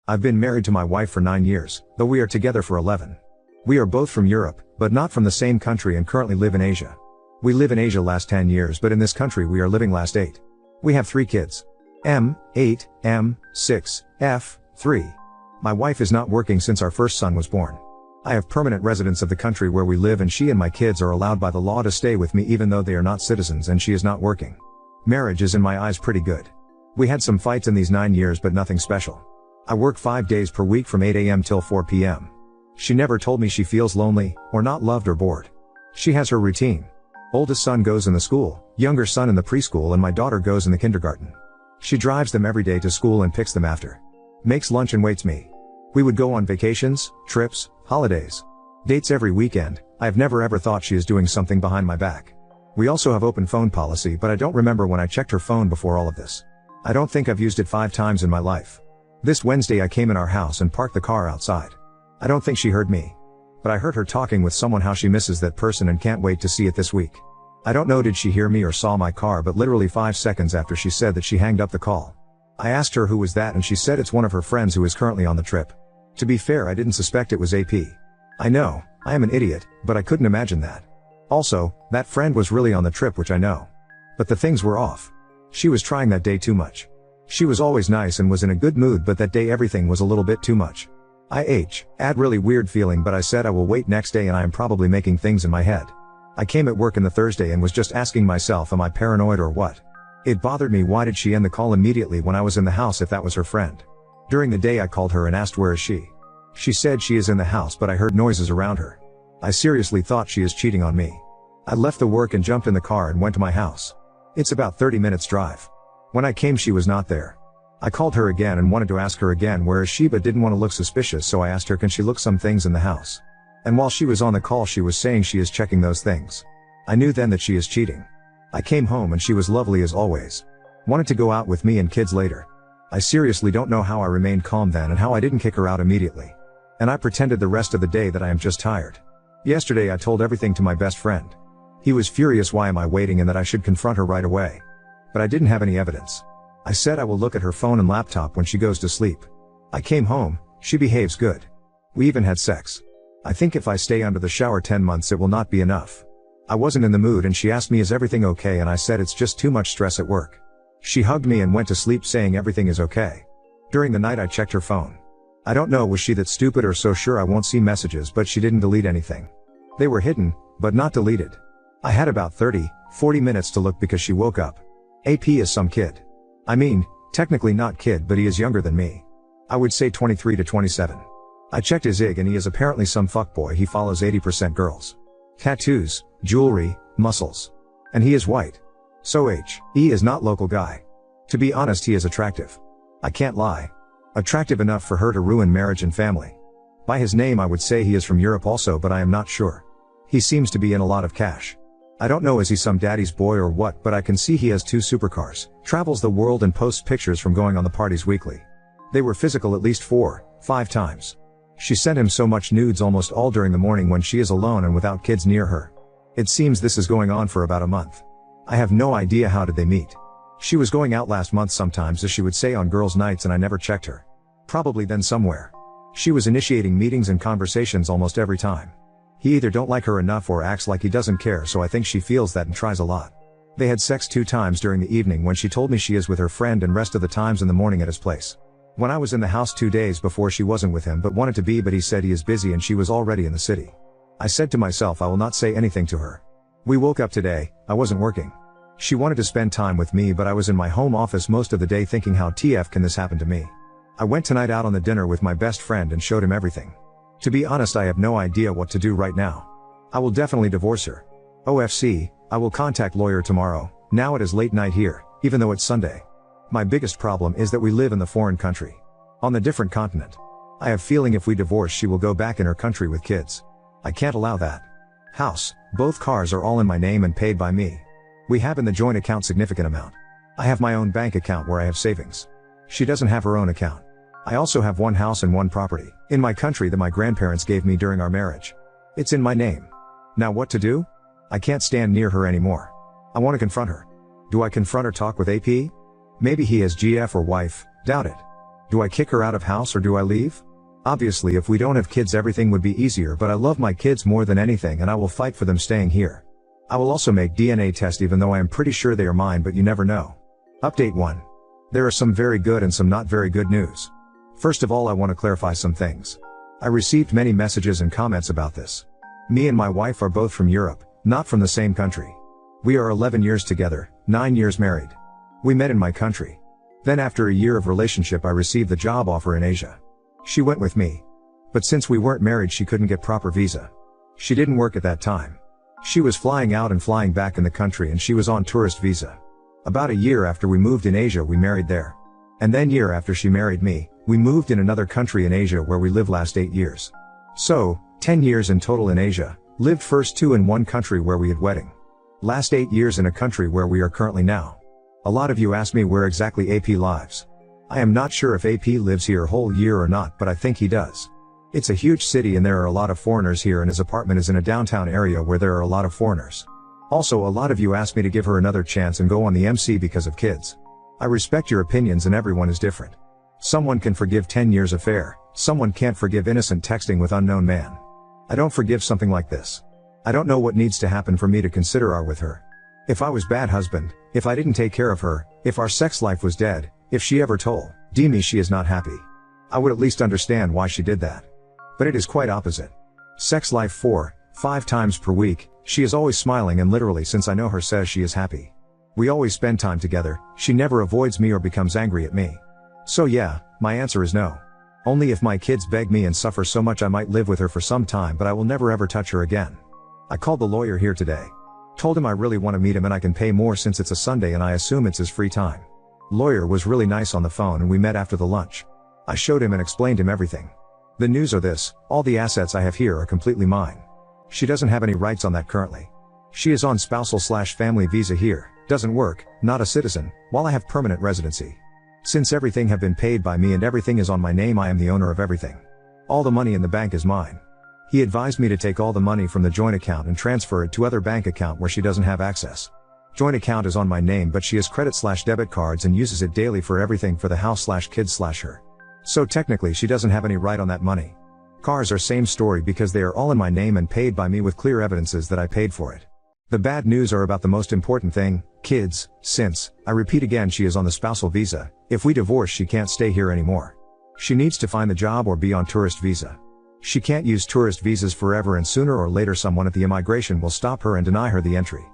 I've been married to my wife for 9 years, though we are together for 11. We are both from Europe, but not from the same country and currently live in Asia. We live in Asia last 10 years, but in this country we are living last 8. We have 3 kids. M, 8, M, 6, F, 3. My wife is not working since our first son was born. I have permanent residence of the country where we live, and she and my kids are allowed by the law to stay with me even though they are not citizens and she is not working. Marriage is in my eyes pretty good. We had some fights in these 9 years, but nothing special. I work 5 days per week from 8 a.m. till 4 p.m. She never told me she feels lonely, or not loved or bored. She has her routine. Oldest son goes in the school, younger son in the preschool, and my daughter goes in the kindergarten. She drives them every day to school and picks them after. Makes lunch and waits me. We would go on vacations, trips, holidays, dates every weekend. I have never ever thought she is doing something behind my back. We also have open phone policy, but I don't remember when I checked her phone before all of this. I don't think I've used it 5 times in my life. This Wednesday I came in our house and parked the car outside. I don't think she heard me. But I heard her talking with someone how she misses that person and can't wait to see it this week. I don't know did she hear me or saw my car, but literally 5 seconds after she said that, she hanged up the call. I asked her who was that, and she said it's one of her friends who is currently on the trip. To be fair, I didn't suspect it was AP. I know, I am an idiot, but I couldn't imagine that. Also, that friend was really on the trip, which I know. But the things were off. She was trying that day too much. She was always nice and was in a good mood, but that day everything was a little bit too much. Had really weird feeling, but I said I will wait next day, and I am probably making things in my head. I came at work in the Thursday and was just asking myself, am I paranoid or what? It bothered me, why did she end the call immediately when I was in the house if that was her friend? During the day I called her and asked where is she. She said she is in the house, but I heard noises around her. I seriously thought she is cheating on me. I left the work and jumped in the car and went to my house. It's about 30 minutes drive. When I came she was not there. I called her again and wanted to ask her again where is she, but didn't want to look suspicious, so I asked her can she look some things in the house. And while she was on the call she was saying she is checking those things. I knew then that she is cheating. I came home and she was lovely as always. Wanted to go out with me and kids later. I seriously don't know how I remained calm then and how I didn't kick her out immediately. And I pretended the rest of the day that I am just tired. Yesterday I told everything to my best friend. He was furious why am I waiting and that I should confront her right away. But I didn't have any evidence. I said I will look at her phone and laptop when she goes to sleep. I came home, she behaves good. We even had sex. I think if I stay under the shower 10 months it will not be enough. I wasn't in the mood and she asked me is everything okay, and I said it's just too much stress at work. She hugged me and went to sleep saying everything is okay. During the night I checked her phone. I don't know was she that stupid or so sure I won't see messages, but she didn't delete anything. They were hidden, but not deleted. I had about 30-40 minutes to look because she woke up. AP is some kid. I mean, technically not kid, but he is younger than me. I would say 23 to 27. I checked his IG and he is apparently some fuckboy. He follows 80% girls. Tattoos, jewelry, muscles. And he is white. So he is not local guy. To be honest, he is attractive. I can't lie. Attractive enough for her to ruin marriage and family. By his name I would say he is from Europe also, but I am not sure. He seems to be in a lot of cash. I don't know is he some daddy's boy or what, but I can see he has 2 supercars, travels the world and posts pictures from going on the parties weekly. They were physical at least 4-5 times. She sent him so much nudes almost all during the morning when she is alone and without kids near her. It seems this is going on for about a month. I have no idea how did they meet. She was going out last month sometimes, as she would say, on girls' nights, and I never checked her. Probably then somewhere. She was initiating meetings and conversations almost every time. He either don't like her enough or acts like he doesn't care, so I think she feels that and tries a lot. They had sex 2 times during the evening when she told me she is with her friend, and rest of the times in the morning at his place. When I was in the house 2 days before she wasn't with him but wanted to be, but he said he is busy and she was already in the city. I said to myself I will not say anything to her. We woke up today, I wasn't working. She wanted to spend time with me, but I was in my home office most of the day thinking how TF can this happen to me. I went tonight out on the dinner with my best friend and showed him everything. To be honest, I have no idea what to do right now. I will definitely divorce her. OFC, I will contact lawyer tomorrow. Now it is late night here, even though it's Sunday. My biggest problem is that we live in the foreign country. On the different continent. I have feeling if we divorce she will go back in her country with kids. I can't allow that. House, both cars are all in my name and paid by me. We have in the joint account significant amount. I have my own bank account where I have savings. She doesn't have her own account. I also have 1 house and 1 property in my country that my grandparents gave me during our marriage. It's in my name. Now what to do? I can't stand near her anymore. I want to confront her. Do I confront or talk with AP? Maybe he has GF or wife, doubt it. Do I kick her out of house or do I leave? Obviously if we don't have kids everything would be easier, but I love my kids more than anything and I will fight for them staying here. I will also make DNA test even though I am pretty sure they are mine, but you never know. Update 1. There are some very good and some not very good news. First of all, I want to clarify some things. I received many messages and comments about this. Me and my wife are both from Europe, not from the same country. We are 11 years together, 9 years married. We met in my country. Then after a year of relationship I received the job offer in Asia. She went with me. But since we weren't married she couldn't get proper visa. She didn't work at that time. She was flying out and flying back in the country and she was on tourist visa. About a year after we moved in Asia we married there. And then year after she married me, we moved in another country in Asia where we lived last 8 years. So, 10 years in total in Asia, lived first 2 in one country where we had wedding. Last 8 years in a country where we are currently now. A lot of you ask me where exactly AP lives. I am not sure if AP lives here whole year or not, but I think he does. It's a huge city and there are a lot of foreigners here and his apartment is in a downtown area where there are a lot of foreigners. Also a lot of you asked me to give her another chance and go on the MC because of kids. I respect your opinions and everyone is different. Someone can forgive 10 years affair, someone can't forgive innocent texting with unknown man. I don't forgive something like this. I don't know what needs to happen for me to consider our with her. If I was bad husband, if I didn't take care of her, if our sex life was dead, if she ever told me she is not happy, I would at least understand why she did that. But it is quite opposite. Sex life 4-5 times per week, she is always smiling and literally since I know her says she is happy. We always spend time together, she never avoids me or becomes angry at me. So yeah, my answer is no. Only if my kids beg me and suffer so much I might live with her for some time, but I will never ever touch her again. I called the lawyer here today. Told him I really want to meet him and I can pay more since it's a Sunday and I assume it's his free time. Lawyer was really nice on the phone and we met after the lunch. I showed him and explained him everything. The news are this, all the assets I have here are completely mine. She doesn't have any rights on that currently. She is on spousal/family visa here, doesn't work, not a citizen, while I have permanent residency. Since everything have been paid by me and everything is on my name, I am the owner of everything. All the money in the bank is mine. He advised me to take all the money from the joint account and transfer it to other bank account where she doesn't have access. Joint account is on my name but she has credit/debit cards and uses it daily for everything for the house/kids/her. So technically she doesn't have any right on that money. Cars are same story because they are all in my name and paid by me with clear evidences that I paid for it. The bad news are about the most important thing, kids, since, I repeat again, she is on the spousal visa. If we divorce she can't stay here anymore. She needs to find the job or be on tourist visa. She can't use tourist visas forever and sooner or later someone at the immigration will stop her and deny her the entry.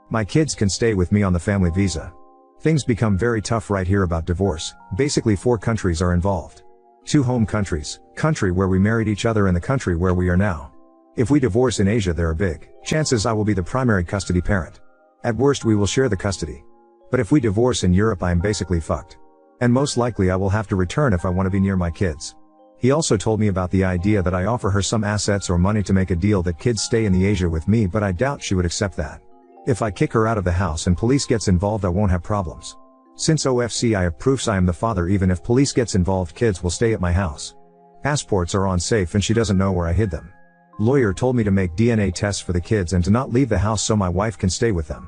My kids can stay with me on the family visa. Things become very tough right here about divorce. Basically 4 countries are involved. 2 home countries, country where we married each other and the country where we are now. If we divorce in Asia there are big chances I will be the primary custody parent. At worst we will share the custody. But if we divorce in Europe I am basically fucked. And most likely I will have to return if I want to be near my kids. He also told me about the idea that I offer her some assets or money to make a deal that kids stay in the Asia with me, but I doubt she would accept that. If I kick her out of the house and police gets involved I won't have problems. Since OFC I have proofs I am the father, even if police gets involved kids will stay at my house. Passports are on safe and she doesn't know where I hid them. Lawyer told me to make DNA tests for the kids and to not leave the house so my wife can stay with them.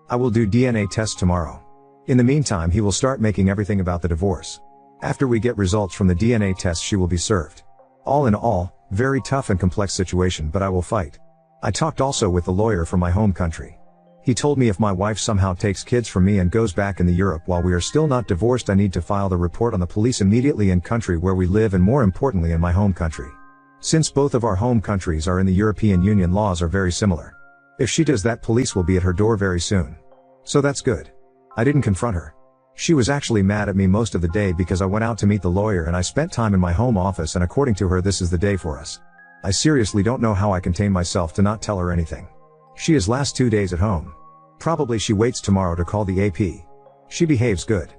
I will do DNA tests tomorrow. In the meantime he will start making everything about the divorce. After we get results from the DNA test she will be served. All in all, very tough and complex situation, but I will fight. I talked also with the lawyer from my home country. He told me if my wife somehow takes kids from me and goes back in the Europe while we are still not divorced I need to file the report on the police immediately in country where we live and more importantly in my home country. Since both of our home countries are in the European Union laws are very similar. If she does that police will be at her door very soon. So that's good. I didn't confront her. She was actually mad at me most of the day because I went out to meet the lawyer and I spent time in my home office and according to her this is the day for us. I seriously don't know how I contain myself to not tell her anything. She is last 2 days at home. Probably she waits tomorrow to call the AP. She behaves good.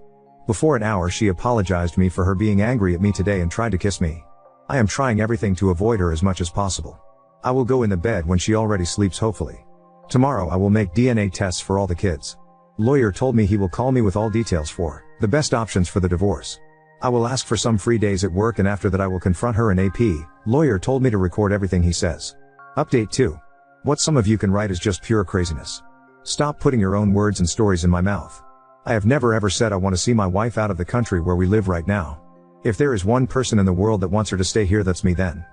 Before an hour she apologized me for her being angry at me today and tried to kiss me. I am trying everything to avoid her as much as possible. I will go in the bed when she already sleeps hopefully. Tomorrow I will make DNA tests for all the kids. Lawyer told me he will call me with all details for the best options for the divorce. I will ask for some free days at work and after that I will confront her in AP. Lawyer told me to record everything he says. Update 2. What some of you can write is just pure craziness. Stop putting your own words and stories in my mouth. I have never ever said I want to see my wife out of the country where we live right now. If there is one person in the world that wants her to stay here, that's me then.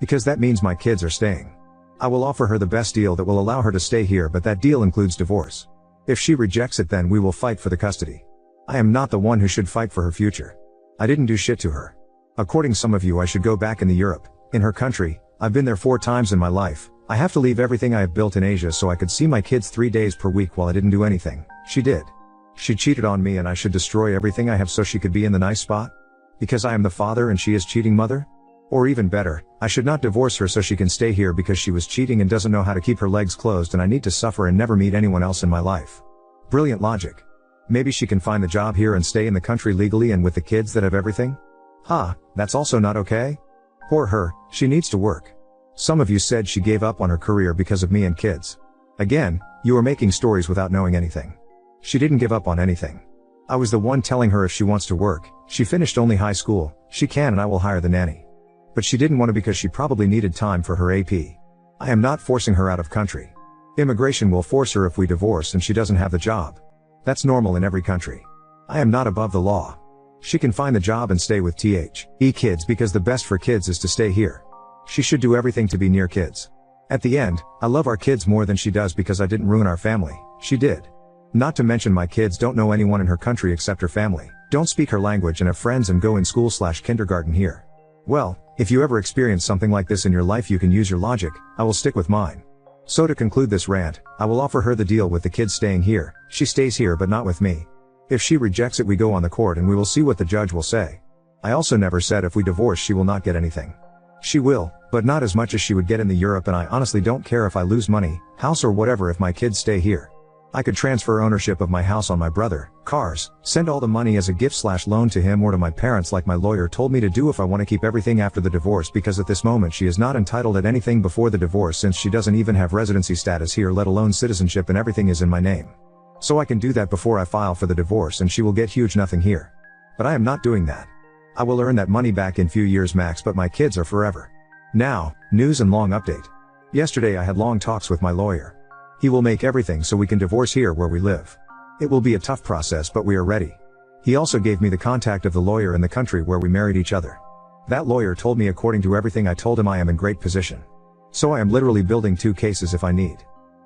Because that means my kids are staying. I will offer her the best deal that will allow her to stay here, but that deal includes divorce. If she rejects it, then we will fight for the custody. I am not the one who should fight for her future. I didn't do shit to her. According to some of you, I should go back in Europe, in her country. I've been there 4 times in my life. I have to leave everything I have built in Asia so I could see my kids 3 days per week while I didn't do anything. She did. She cheated on me and I should destroy everything I have so she could be in the nice spot? Because I am the father and she is cheating mother? Or even better, I should not divorce her so she can stay here because she was cheating and doesn't know how to keep her legs closed and I need to suffer and never meet anyone else in my life. Brilliant logic. Maybe she can find the job here and stay in the country legally and with the kids that have everything? That's also not okay? Poor her, she needs to work. Some of you said she gave up on her career because of me and kids. Again, you are making stories without knowing anything. She didn't give up on anything. I was the one telling her if she wants to work, she finished only high school, she can and I will hire the nanny. But she didn't want to because she probably needed time for her AP. I am not forcing her out of country. Immigration will force her if we divorce and she doesn't have the job. That's normal in every country. I am not above the law. She can find the job and stay with kids because the best for kids is to stay here. She should do everything to be near kids. At the end, I love our kids more than she does because I didn't ruin our family, she did. Not to mention my kids don't know anyone in her country except her family, don't speak her language and have friends and go in school/kindergarten here. Well, if you ever experience something like this in your life you can use your logic, I will stick with mine. So to conclude this rant, I will offer her the deal with the kids staying here, she stays here but not with me. If she rejects it we go on the court and we will see what the judge will say. I also never said if we divorce she will not get anything. She will, but not as much as she would get in Europe and I honestly don't care if I lose money, house or whatever if my kids stay here. I could transfer ownership of my house on my brother, cars, send all the money as a gift/loan to him or to my parents like my lawyer told me to do if I want to keep everything after the divorce because at this moment she is not entitled at anything before the divorce since she doesn't even have residency status here let alone citizenship and everything is in my name. So I can do that before I file for the divorce and she will get huge nothing here. But I am not doing that. I will earn that money back in few years max but my kids are forever. Now, news and long update. Yesterday I had long talks with my lawyer. He will make everything so we can divorce here where we live. It will be a tough process but we are ready. He also gave me the contact of the lawyer in the country where we married each other. That lawyer told me according to everything I told him I am in great position. So I am literally building 2 cases if I need.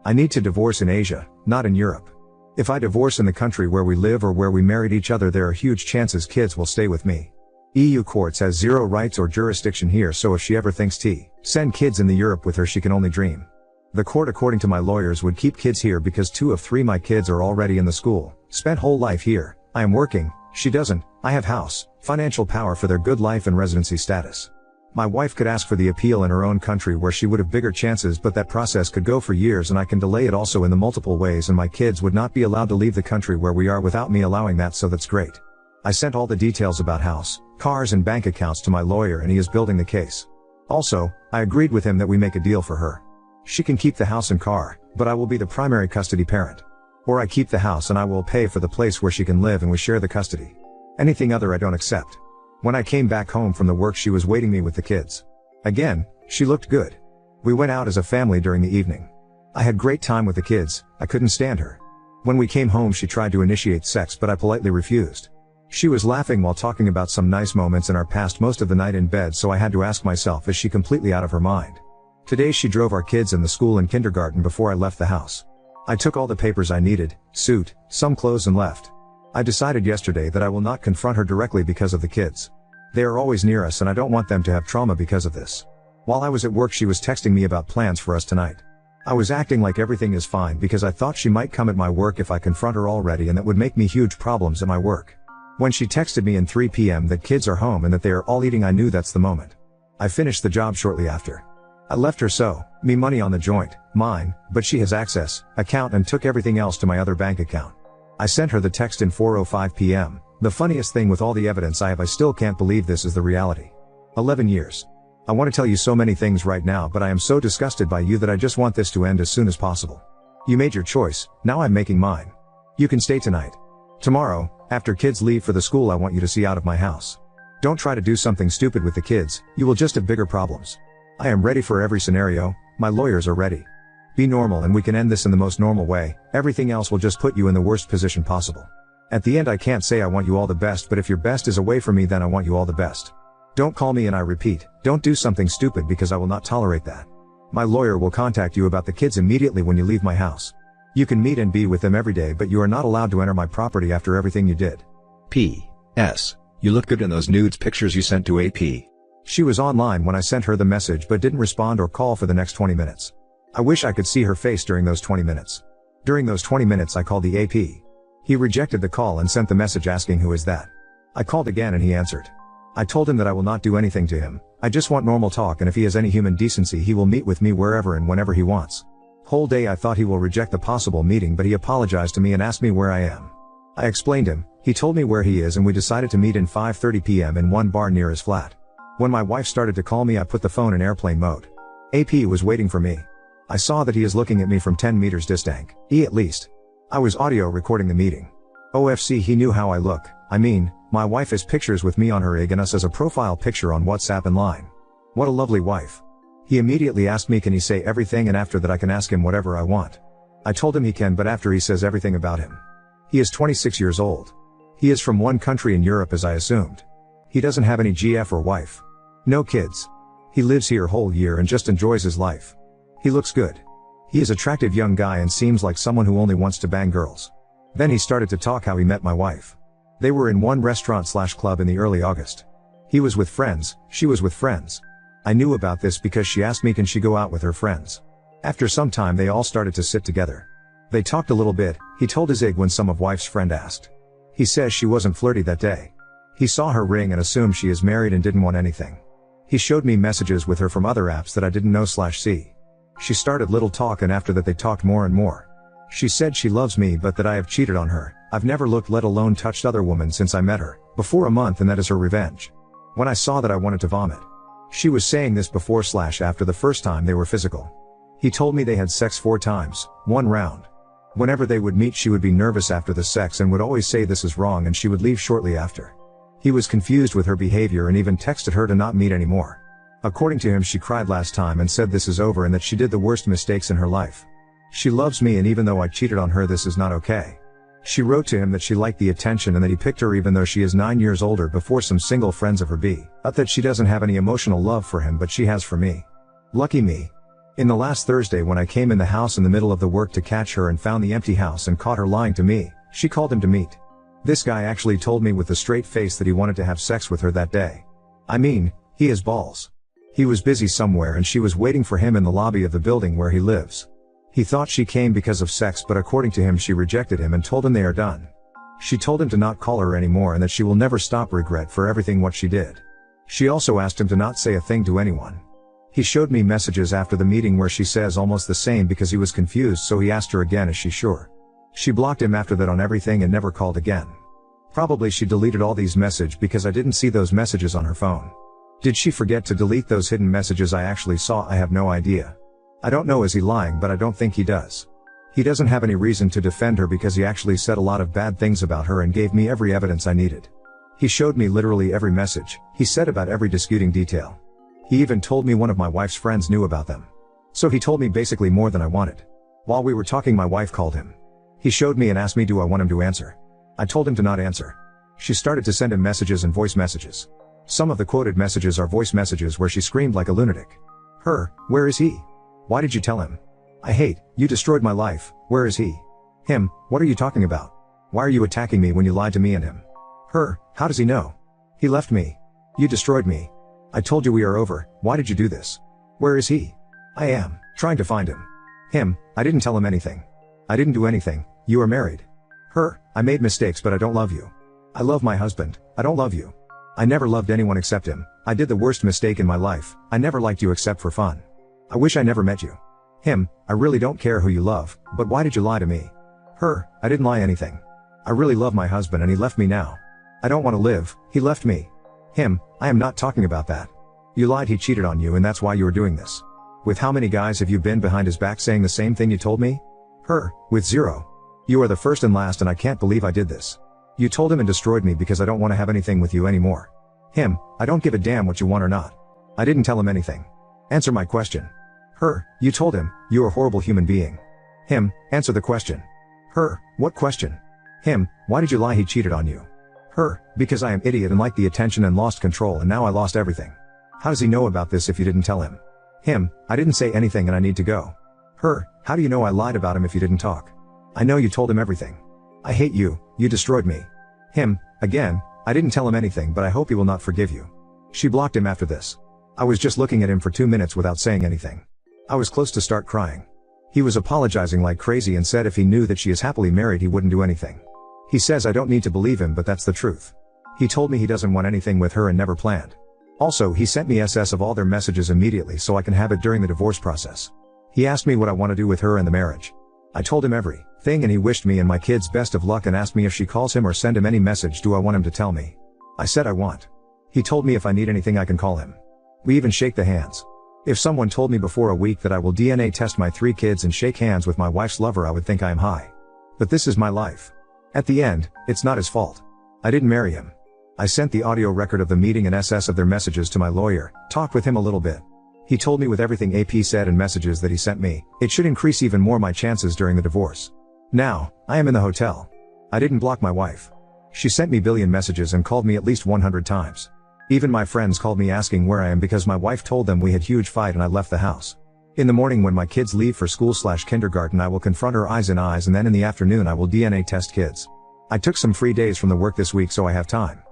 I need to divorce in Asia, not in Europe. If I divorce in the country where we live or where we married each other there are huge chances kids will stay with me. EU courts has 0 rights or jurisdiction here so if she ever thinks to send kids in Europe with her she can only dream. The court according to my lawyers would keep kids here because 2 of 3 my kids are already in the school, spent whole life here, I am working, she doesn't, I have house, financial power for their good life and residency status. My wife could ask for the appeal in her own country where she would have bigger chances but that process could go for years and I can delay it also in the multiple ways and my kids would not be allowed to leave the country where we are without me allowing that so that's great. I sent all the details about house, cars and bank accounts to my lawyer and he is building the case. Also, I agreed with him that we make a deal for her. She can keep the house and car, but I will be the primary custody parent. Or I keep the house and I will pay for the place where she can live and we share the custody. Anything other I don't accept. When I came back home from the work she was waiting me with the kids. Again, she looked good. We went out as a family during the evening. I had great time with the kids, I couldn't stand her. When we came home she tried to initiate sex but I politely refused. She was laughing while talking about some nice moments in our past most of the night in bed so I had to ask myself is she completely out of her mind. Today she drove our kids in the school and kindergarten before I left the house. I took all the papers I needed, suit, some clothes and left. I decided yesterday that I will not confront her directly because of the kids. They are always near us and I don't want them to have trauma because of this. While I was at work she was texting me about plans for us tonight. I was acting like everything is fine because I thought she might come at my work if I confront her already and that would make me huge problems at my work. When she texted me in 3 p.m. that kids are home and that they are all eating I knew that's the moment. I finished the job shortly after. I left her me money on the joint, mine, but she has access, account and took everything else to my other bank account. I sent her the text in 4:05 p.m. The funniest thing with all the evidence I have I still can't believe this is the reality. 11 years. I want to tell you so many things right now but I am so disgusted by you that I just want this to end as soon as possible. You made your choice, now I'm making mine. You can stay tonight. Tomorrow, after kids leave for the school I want you to see out of my house. Don't try to do something stupid with the kids, you will just have bigger problems. I am ready for every scenario, my lawyers are ready. Be normal and we can end this in the most normal way, everything else will just put you in the worst position possible. At the end I can't say I want you all the best, but if your best is away from me then I want you all the best. Don't call me, and I repeat, don't do something stupid because I will not tolerate that. My lawyer will contact you about the kids immediately when you leave my house. You can meet and be with them every day, but you are not allowed to enter my property after everything you did. P.S. You look good in those nudes pictures you sent to AP. She was online when I sent her the message but didn't respond or call for the next 20 minutes. I wish I could see her face during those 20 minutes. During those 20 minutes I called the AP. He rejected the call and sent the message asking who is that. I called again and he answered. I told him that I will not do anything to him, I just want normal talk, and if he has any human decency he will meet with me wherever and whenever he wants. Whole day I thought he will reject the possible meeting, but he apologized to me and asked me where I am. I explained him, he told me where he is, and we decided to meet in 5:30 p.m. in one bar near his flat. When my wife started to call me I put the phone in airplane mode. AP was waiting for me. I saw that he is looking at me from 10 meters distance, at least. I was audio recording the meeting. OFC, he knew how I look, I mean, my wife has pictures with me on her IG and us as a profile picture on WhatsApp and Line. What a lovely wife. He immediately asked me can he say everything, and after that I can ask him whatever I want. I told him he can, but after he says everything about him. He is 26 years old. He is from one country in Europe as I assumed. He doesn't have any GF or wife. No kids. He lives here whole year and just enjoys his life. He looks good. He is attractive young guy and seems like someone who only wants to bang girls. Then he started to talk how he met my wife. They were in one restaurant/club in the early August. He was with friends, she was with friends. I knew about this because she asked me can she go out with her friends. After some time they all started to sit together. They talked a little bit, he told his IG when some of wife's friend asked. He says she wasn't flirty that day. He saw her ring and assumed she is married and didn't want anything. He showed me messages with her from other apps that I didn't know/see. She started little talk and after that they talked more and more. She said she loves me but that I have cheated on her. I've never looked let alone touched other women since I met her, before a month, and that is her revenge. When I saw that I wanted to vomit. She was saying this before/after the first time they were physical. He told me they had sex 4 times, 1 round. Whenever they would meet she would be nervous after the sex and would always say this is wrong and she would leave shortly after. He was confused with her behavior and even texted her to not meet anymore. According to him she cried last time and said this is over and that she did the worst mistakes in her life. She loves me and even though I cheated on her this is not okay. She wrote to him that she liked the attention and that he picked her even though she is 9 years older before some single friends of her be. That she doesn't have any emotional love for him but she has for me. Lucky me. In the last Thursday when I came in the house in the middle of the work to catch her and found the empty house and caught her lying to me, she called him to meet. This guy actually told me with a straight face that he wanted to have sex with her that day. I mean, he has balls. He was busy somewhere and she was waiting for him in the lobby of the building where he lives. He thought she came because of sex but according to him she rejected him and told him they are done. She told him to not call her anymore and that she will never stop regret for everything what she did. She also asked him to not say a thing to anyone. He showed me messages after the meeting where she says almost the same because he was confused, so he asked her again is she sure. She blocked him after that on everything and never called again. Probably she deleted all these messages because I didn't see those messages on her phone. Did she forget to delete those hidden messages I actually saw? I have no idea. I don't know, is he lying, but I don't think he does. He doesn't have any reason to defend her because he actually said a lot of bad things about her and gave me every evidence I needed. He showed me literally every message, he said about every disputing detail. He even told me one of my wife's friends knew about them. So he told me basically more than I wanted. While we were talking my wife called him. He showed me and asked me do I want him to answer. I told him to not answer. She started to send him messages and voice messages. Some of the quoted messages are voice messages where she screamed like a lunatic. Her, where is he? Why did you tell him? I hate, you destroyed my life, where is he? Him, what are you talking about? Why are you attacking me when you lied to me and him? Her, how does he know? He left me. You destroyed me. I told you we are over, why did you do this? Where is he? I am trying to find him. Him, I didn't tell him anything. I didn't do anything, you are married. Her, I made mistakes but I don't love you. I love my husband, I don't love you. I never loved anyone except him, I did the worst mistake in my life, I never liked you except for fun. I wish I never met you. Him, I really don't care who you love, but why did you lie to me? Her, I didn't lie anything. I really love my husband and he left me now. I don't want to live, he left me. Him, I am not talking about that. You lied, he cheated on you and that's why you are doing this. With how many guys have you been behind his back saying the same thing you told me? Her, with 0. You are the first and last and I can't believe I did this. You told him and destroyed me because I don't want to have anything with you anymore. Him, I don't give a damn what you want or not. I didn't tell him anything. Answer my question. Her, you told him, you're a horrible human being. Him, answer the question. Her, what question? Him, why did you lie he cheated on you? Her, because I am idiot and liked the attention and lost control and now I lost everything. How does he know about this if you didn't tell him? Him, I didn't say anything and I need to go. Her, how do you know I lied about him if you didn't talk? I know you told him everything. I hate you, you destroyed me. Him, again, I didn't tell him anything but I hope he will not forgive you. She blocked him after this. I was just looking at him for 2 minutes without saying anything. I was close to start crying. He was apologizing like crazy and said if he knew that she is happily married he wouldn't do anything. He says I don't need to believe him but that's the truth. He told me he doesn't want anything with her and never planned. Also he sent me SS of all their messages immediately so I can have it during the divorce process. He asked me what I want to do with her and the marriage. I told him everything and he wished me and my kids best of luck and asked me if she calls him or send him any message do I want him to tell me. I said I want. He told me if I need anything I can call him. We even shake the hands. If someone told me before a week that I will DNA test my 3 kids and shake hands with my wife's lover I would think I am high. But this is my life. At the end, it's not his fault. I didn't marry him. I sent the audio record of the meeting and SS of their messages to my lawyer, talked with him a little bit. He told me with everything AP said and messages that he sent me, it should increase even more my chances during the divorce. Now, I am in the hotel. I didn't block my wife. She sent me billion messages and called me at least 100 times. Even my friends called me asking where I am because my wife told them we had huge fight and I left the house. In the morning when my kids leave for school/kindergarten I will confront her eyes in eyes and then in the afternoon I will DNA test kids. I took some free days from the work this week so I have time.